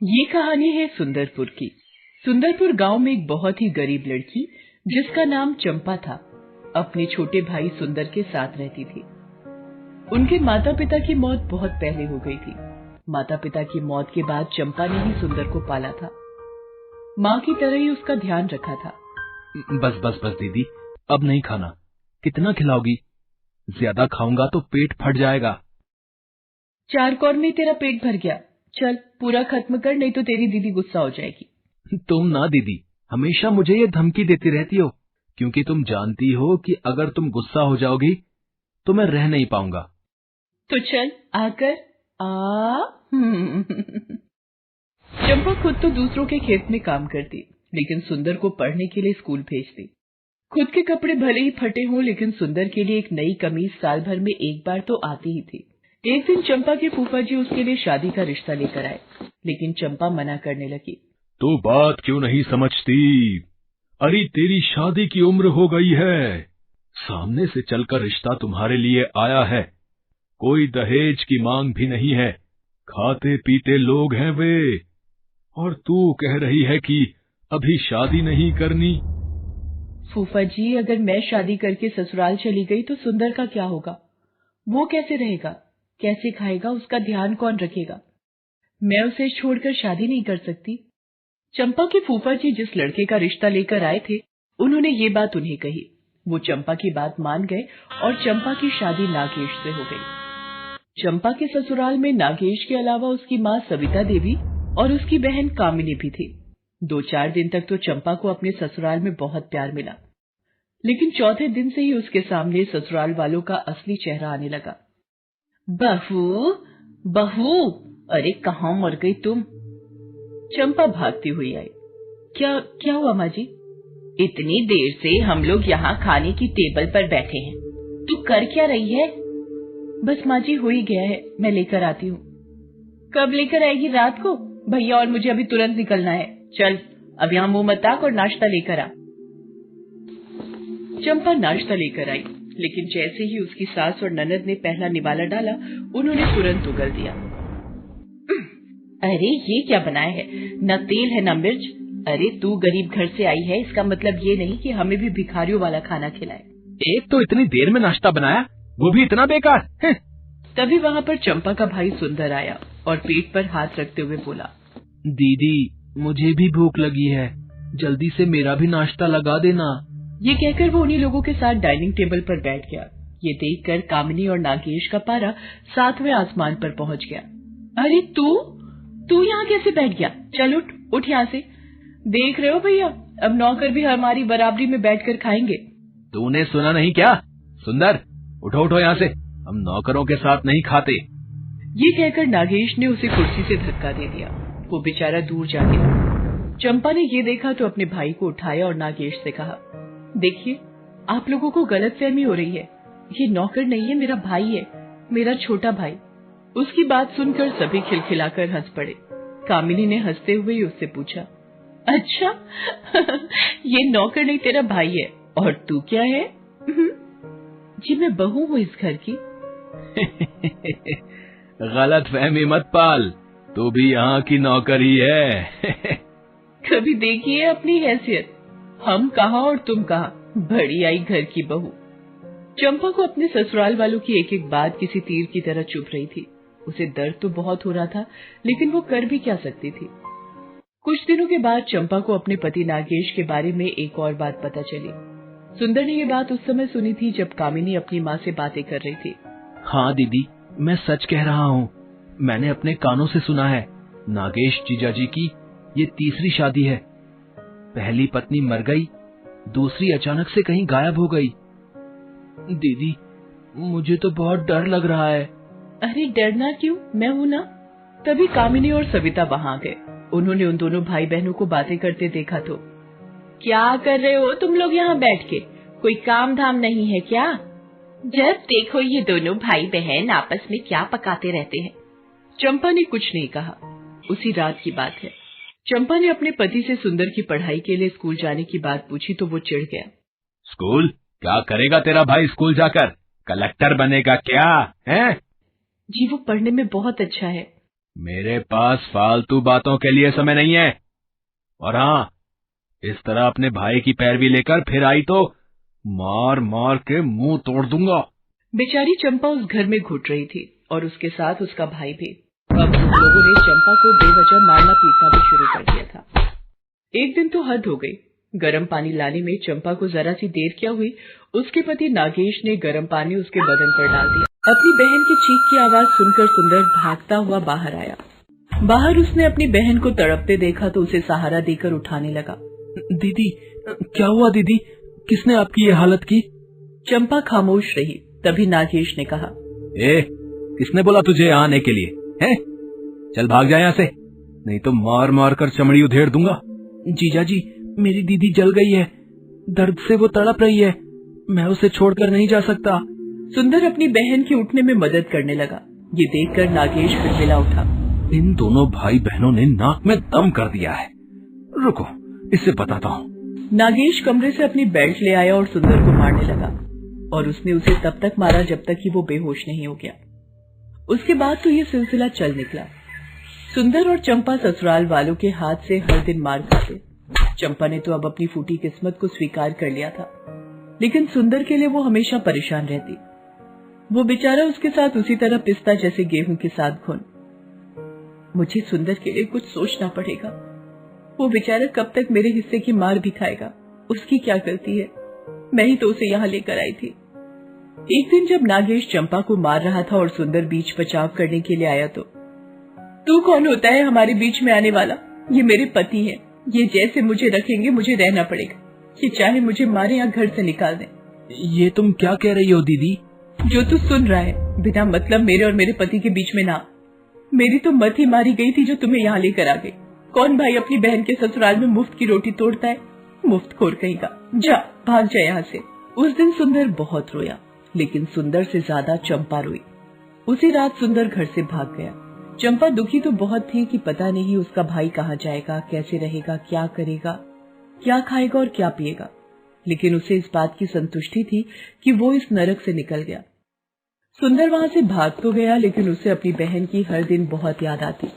ये कहानी है सुंदरपुर की। सुंदरपुर गांव में एक बहुत ही गरीब लड़की जिसका नाम चंपा था, अपने छोटे भाई सुंदर के साथ रहती थी। उनके माता पिता की मौत बहुत पहले हो गई थी। माता पिता की मौत के बाद चंपा ने ही सुंदर को पाला था, माँ की तरह ही उसका ध्यान रखा था। बस बस बस दीदी, अब नहीं खाना। कितना खिलाओगी? ज्यादा खाऊंगा तो पेट फट जाएगा। 4 कौर में तेरा पेट भर गया। चल पूरा खत्म कर, नहीं तो तेरी दीदी गुस्सा हो जाएगी। तुम ना दीदी, हमेशा मुझे ये धमकी देती रहती हो, क्योंकि तुम जानती हो कि अगर तुम गुस्सा हो जाओगी तो मैं रह नहीं पाऊंगा। तो चल आकर चंपा खुद तो दूसरों के खेत में काम करती, लेकिन सुंदर को पढ़ने के लिए स्कूल भेजती। खुद के कपड़े भले ही फटे हों, लेकिन सुंदर के लिए एक नई कमीज साल भर में एक बार तो आती ही थी। एक दिन चंपा के फूफा जी उसके लिए शादी का रिश्ता लेकर आए, लेकिन चंपा मना करने लगी। तो बात क्यों नहीं समझती? अरे तेरी शादी की उम्र हो गई है, सामने से चलकर रिश्ता तुम्हारे लिए आया है। कोई दहेज की मांग भी नहीं है, खाते पीते लोग हैं वे, और तू कह रही है कि अभी शादी नहीं करनी। फूफा जी, अगर मैं शादी करके ससुराल चली गई तो सुंदर का क्या होगा? वो कैसे रहेगा, कैसे खाएगा, उसका ध्यान कौन रखेगा? मैं उसे छोड़कर शादी नहीं कर सकती। चंपा के फूफा जी जिस लड़के का रिश्ता लेकर आए थे, उन्होंने ये बात उन्हें कही। वो चंपा की बात मान गए और चंपा की शादी नागेश से हो गई। चंपा के ससुराल में नागेश के अलावा उसकी माँ सविता देवी और उसकी बहन कामिनी भी थी। 2-4 दिन तक तो चंपा को अपने ससुराल में बहुत प्यार मिला, लेकिन चौथे दिन से ही उसके सामने ससुराल वालों का असली चेहरा आने लगा। बहू, बहू, अरे कहाँ मर गई तुम? चंपा भागती हुई आई। क्या क्या हुआ माँ जी? इतनी देर से हम लोग यहाँ खाने की टेबल पर बैठे हैं, तू कर क्या रही है? बस माँ जी, हो ही गया है, मैं लेकर आती हूँ। कब लेकर आएगी? रात को? भैया और मुझे अभी तुरंत निकलना है। चल अब यहाँ मुंह मत ताक और नाश्ता लेकर आ। चंपा नाश्ता लेकर आई, लेकिन जैसे ही उसकी सास और ननद ने पहला निवाला डाला, उन्होंने तुरंत उगल दिया। अरे ये क्या बनाया है? न तेल है न मिर्च। अरे तू गरीब घर से आई है, इसका मतलब ये नहीं कि हमें भी भिखारियों वाला खाना खिलाए। एक तो इतनी देर में नाश्ता बनाया, वो भी इतना बेकार। तभी वहाँ पर चंपा का भाई सुंदर आया और पेट पर हाथ रखते हुए बोला, दीदी मुझे भी भूख लगी है, जल्दी से मेरा भी नाश्ता लगा देना। ये कहकर वो उन्हीं लोगों के साथ डाइनिंग टेबल पर बैठ गया। ये देखकर कामिनी और नागेश का पारा 7वें आसमान पर पहुँच गया। अरे तू यहाँ कैसे बैठ गया? चल उठ यहाँ से। देख रहे हो भैया, अब नौकर भी हमारी बराबरी में बैठकर खाएंगे। तूने सुना नहीं क्या? सुंदर, उठो उठो यहाँ से, हम नौकरों के साथ नहीं खाते। ये कहकर नागेश ने उसे कुर्सी से धक्का दे दिया। वो बेचारा दूर जा गिरा। चंपा ने ये देखा तो अपने भाई को उठाया और नागेश से कहा, देखिए आप लोगों को गलतफहमी हो रही है, ये नौकर नहीं है, मेरा भाई है, मेरा छोटा भाई। उसकी बात सुनकर सभी खिलखिलाकर हंस पड़े। कामिनी ने हंसते हुए ही उससे पूछा, अच्छा ये नौकर नहीं तेरा भाई है, और तू क्या है? जी मैं बहू हूँ इस घर की। गलत फहमी मत पाल, तू भी यहाँ की नौकर ही है। कभी देखिए अपनी हैसियत, हम कहाँ और तुम कहाँ, बड़ी आई घर की बहू। चंपा को अपने ससुराल वालों की एक एक बात किसी तीर की तरह चुभ रही थी। उसे दर्द तो बहुत हो रहा था, लेकिन वो कर भी क्या सकती थी। कुछ दिनों के बाद चंपा को अपने पति नागेश के बारे में एक और बात पता चली। सुंदर ने ये बात उस समय सुनी थी जब कामिनी अपनी माँ से बातें कर रही थी। हाँ दीदी, मैं सच कह रहा हूँ, मैंने अपने कानों से सुना है। नागेश जीजाजी की ये तीसरी शादी है। पहली पत्नी मर गई, दूसरी अचानक से कहीं गायब हो गई। दीदी मुझे तो बहुत डर लग रहा है। अरे डरना क्यों, मैं हूं ना। तभी कामिनी और सविता वहां गए। उन्होंने उन दोनों भाई बहनों को बातें करते देखा तो, क्या कर रहे हो तुम लोग यहाँ बैठ के? कोई काम धाम नहीं है क्या? जब देखो ये दोनों भाई बहन आपस में क्या पकाते रहते हैं। चंपा ने कुछ नहीं कहा। उसी रात की बात है। चंपा ने अपने पति से सुंदर की पढ़ाई के लिए स्कूल जाने की बात पूछी तो वो चिढ़ गया। स्कूल क्या करेगा तेरा भाई स्कूल जाकर? कलेक्टर बनेगा क्या है? जी वो पढ़ने में बहुत अच्छा है। मेरे पास फालतू बातों के लिए समय नहीं है। और हाँ, इस तरह अपने भाई की पैरवी लेकर फिर आई तो मार मार के मुंह तोड़ दूंगा। बेचारी चंपा उस घर में घुट रही थी और उसके साथ उसका भाई भी। अब उन लोगों ने चंपा को बेवजह मारना पीटना भी शुरू कर दिया था। एक दिन तो हद हो गई। गर्म पानी लाने में चंपा को जरा सी देर क्या हुई, उसके पति नागेश ने गर्म पानी उसके बदन पर डाल दिया। अपनी बहन की चीख की आवाज सुनकर सुंदर भागता हुआ बाहर आया। बाहर उसने अपनी बहन को तड़पते देखा तो उसे सहारा देकर उठाने लगा। दीदी, क्या हुआ दीदी? किसने आपकी ये हालत की? चंपा खामोश रही। तभी नागेश ने कहा, किसने बोला तुझे यहाँ आने के लिए? हैं? चल भाग जा यहाँ से, नहीं तो मार मार कर चमड़ी उधेड़ दूंगा। जीजा जी, मेरी दीदी जल गई है, दर्द से वो तड़प रही है, मैं उसे छोड़कर नहीं जा सकता। सुंदर अपनी बहन के उठने में मदद करने लगा। ये देखकर नागेश फिर उठा। इन दोनों भाई बहनों ने नाक में दम कर दिया है। रुको, इससे बताता हूँ। नागेश कमरे से अपनी बेल्ट ले आया और सुंदर को मारने लगा और उसने उसे तब तक मारा जब तक कि वो बेहोश नहीं हो गया। उसके बाद तो ये सिलसिला चल निकला। सुंदर और चंपा ससुराल वालों के हाथ से हर दिन मार खाते। चंपा ने तो अब अपनी फूटी किस्मत को स्वीकार कर लिया था, लेकिन सुंदर के लिए वो हमेशा परेशान रहती। वो बेचारा उसके साथ उसी तरह पिसता जैसे गेहूं के साथ घुन। मुझे सुंदर के लिए कुछ सोचना पड़ेगा। वो बेचारा कब तक मेरे हिस्से की मार भी खाएगा? उसकी क्या गलती है? मैं ही तो उसे यहाँ लेकर आई थी। एक दिन जब नागेश चंपा को मार रहा था और सुंदर बीच बचाव करने के लिए आया तो, तू कौन होता है हमारे बीच में आने वाला? ये मेरे पति हैं। ये जैसे मुझे रखेंगे मुझे रहना पड़ेगा। ये चाहे मुझे मारे या घर से निकाल दें। ये तुम क्या कह रही हो दीदी? जो तू सुन रहा है, बिना मतलब मेरे और मेरे पति के बीच में ना। मेरी तो मत ही मारी गई थी जो तुम्हें यहाँ लेकर आ गई। कौन भाई अपनी बहन के ससुराल में मुफ्त की रोटी तोड़ता है? मुफ्त खोर कहीं का। जा, भाग जा यहाँ से। उस दिन सुंदर बहुत रोया, लेकिन सुंदर से ज्यादा चंपा रोई। उसी रात सुंदर घर से भाग गया। चंपा दुखी तो बहुत थी कि पता नहीं उसका भाई कहाँ जाएगा, कैसे रहेगा, क्या करेगा, क्या खाएगा और क्या पिएगा। लेकिन उसे इस बात की संतुष्टि थी कि वो इस नरक से निकल गया। सुंदर वहां से भाग तो गया, लेकिन उसे अपनी बहन की हर दिन बहुत याद आती।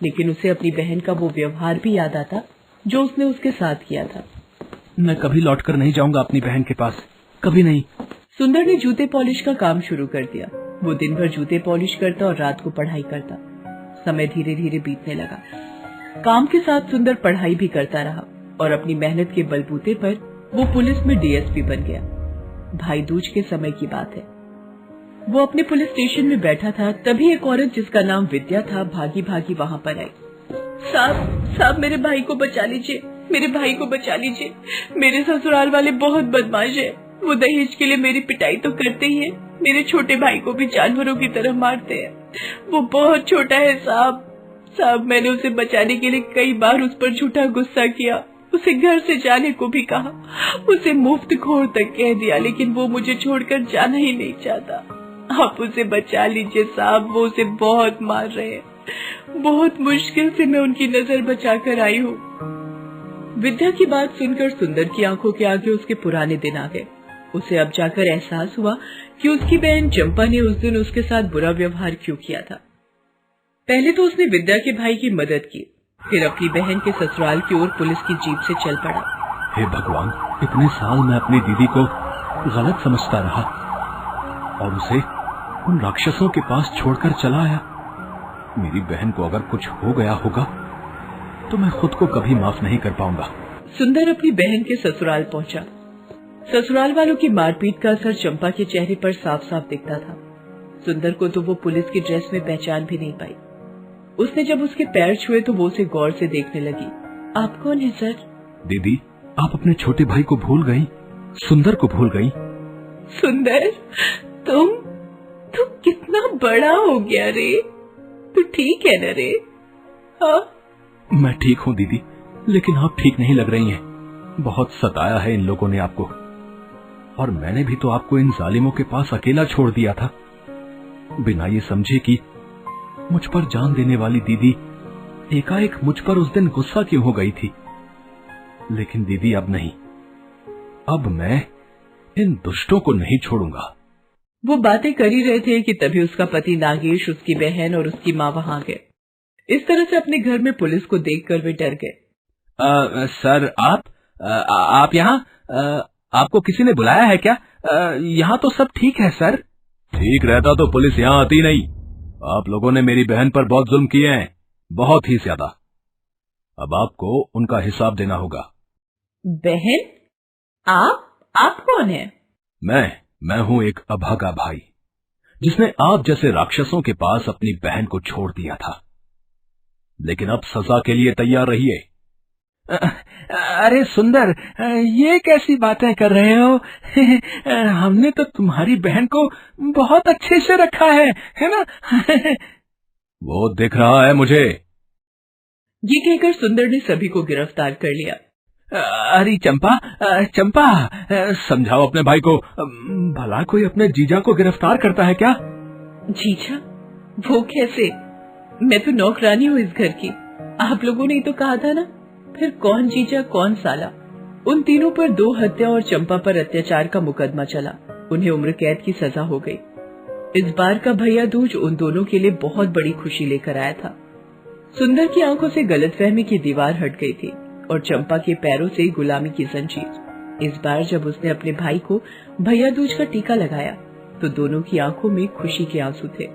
लेकिन उसे अपनी बहन का वो व्यवहार भी याद आता जो उसने उसके साथ किया था। मैं कभी लौटकर नहीं जाऊंगा अपनी बहन के पास, कभी नहीं। सुंदर ने जूते पॉलिश का काम शुरू कर दिया। वो दिन भर जूते पॉलिश करता और रात को पढ़ाई करता। समय धीरे धीरे बीतने लगा। काम के साथ सुंदर पढ़ाई भी करता रहा और अपनी मेहनत के बलबूते पर वो पुलिस में डीएसपी बन गया। भाई दूज के समय की बात है। वो अपने पुलिस स्टेशन में बैठा था, तभी एक औरत जिसका नाम विद्या था भागी भागी वहाँ पर आई। साहब, मेरे भाई को बचा लीजिए, मेरे भाई को बचा लीजिए। मेरे ससुराल वाले बहुत बदमाश है। वो दहेज के लिए मेरी पिटाई तो करते ही है, मेरे छोटे भाई को भी जानवरों की तरह मारते हैं। वो बहुत छोटा है साहब, मैंने उसे बचाने के लिए कई बार उस पर झूठा गुस्सा किया, उसे घर से जाने को भी कहा, उसे मुफ्त खोर तक कह दिया, लेकिन वो मुझे छोड़कर जाना ही नहीं चाहता। आप उसे बचा लीजिए साहब, वो उसे बहुत मार रहे हैं। बहुत मुश्किल से मैं उनकी नजर बचाकर आई हूँ। विद्या की बात सुनकर सुंदर की आंखों के आगे उसके पुराने दिन आ गए। उसे अब जाकर एहसास हुआ कि उसकी बहन चंपा ने उस दिन उसके साथ बुरा व्यवहार क्यों किया था। पहले तो उसने विद्या के भाई की मदद की, फिर अपनी बहन के ससुराल की ओर पुलिस की जीप से चल पड़ा। हे भगवान, इतने साल मैं अपनी दीदी को गलत समझता रहा और उसे उन राक्षसों के पास छोड़कर चला आया। मेरी बहन को अगर कुछ हो गया होगा तो मैं खुद को कभी माफ नहीं कर पाऊंगा। सुंदर अपनी बहन के ससुराल पहुंचा। ससुराल वालों की मारपीट का असर चंपा के चेहरे पर साफ साफ दिखता था। सुंदर को तो वो पुलिस की ड्रेस में पहचान भी नहीं पाई। उसने जब उसके पैर छुए तो वो उसे गौर से देखने लगी। आप कौन है सर? दीदी, आप अपने छोटे भाई को भूल गई, सुंदर को भूल गई। सुंदर, तुम कितना बड़ा हो गया रे। तू ठीक है न रे? हाँ, मैं ठीक हूँ दीदी, लेकिन आप ठीक नहीं लग रही हैं। बहुत सताया है इन लोगों ने आपको, और मैंने भी तो आपको इन जालिमों के पास अकेला छोड़ दिया था, बिना ये समझे कि मुझ पर जान देने वाली दीदी एकाएक मुझ पर उस दिन गुस्सा क्यों हो गई थी। लेकिन दीदी अब नहीं, अब मैं इन दुष्टों को नहीं छोड़ूंगा। वो बातें कर ही रहे थे कि तभी उसका पति नागेश, उसकी बहन और उसकी माँ वहां गए। इस तरह से अपने घर में पुलिस को देखकर वे डर गए। सर आप यहाँ आपको किसी ने बुलाया है क्या? यहाँ तो सब ठीक है सर। ठीक रहता तो पुलिस यहाँ आती नहीं। आप लोगों ने मेरी बहन पर बहुत जुल्म किए हैं, बहुत ही ज्यादा। अब आपको उनका हिसाब देना होगा। बहन? आप कौन है? मैं हूँ एक अभागा भाई, जिसने आप जैसे राक्षसों के पास अपनी बहन को छोड़ दिया था। लेकिन अब सजा के लिए तैयार रहिए। अरे सुंदर, ये कैसी बातें कर रहे हो? हमने तो तुम्हारी बहन को बहुत अच्छे से रखा है ना? वो दिख रहा है मुझे। ये कहकर सुंदर ने सभी को गिरफ्तार कर लिया। अरे चंपा, समझाओ अपने भाई को। भला कोई अपने जीजा को गिरफ्तार करता है क्या? जीजा? वो कैसे? मैं तो नौकरानी हूँ इस घर की। आप लोगों ने तो कहा था ना। फिर कौन जीजा कौन साला? उन तीनों पर 2 हत्या और चंपा पर अत्याचार का मुकदमा चला। उन्हें उम्र कैद की सजा हो गई। इस बार का भैया दूज उन दोनों के लिए बहुत बड़ी खुशी लेकर आया था। सुंदर की आंखों से गलतफहमी की दीवार हट गई थी और चंपा के पैरों से गुलामी की जंजीर। इस बार जब उसने अपने भाई को भैया दूज का टीका लगाया तो दोनों की आंखों में खुशी के आंसू थे।